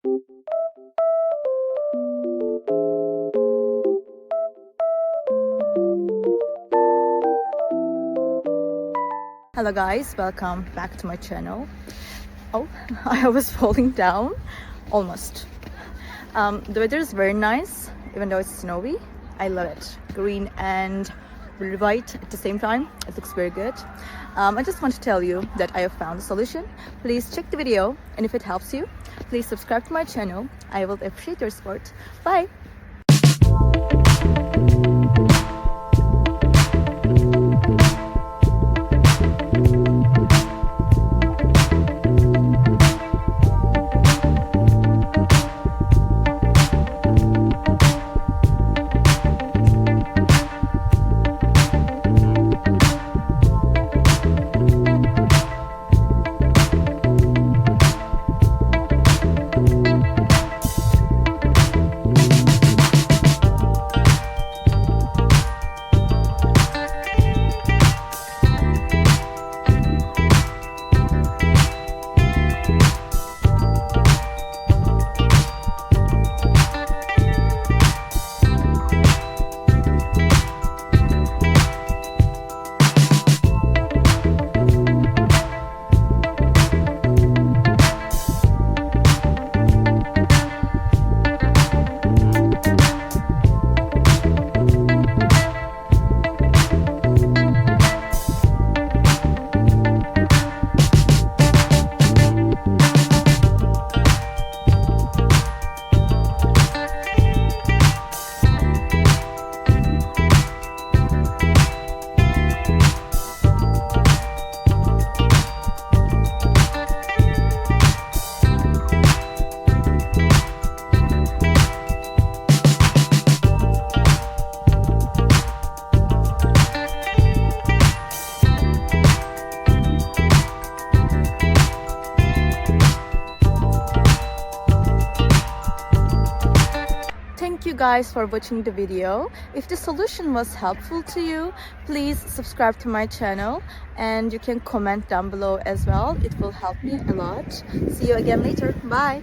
Hello guys, welcome back to my channel. Oh, I was falling down almost. The weather is very nice, even though it's snowy. I love it. Green and white at the same time. It looks very good. I just want to tell you that I have found a solution. Please check the video, and if it helps you, please subscribe to my channel. I will appreciate your support. Bye! Thank you guys for watching the video. If the solution was helpful to you, please subscribe to my channel, and you can comment down below as well. It will help me a lot. See you again later. Bye!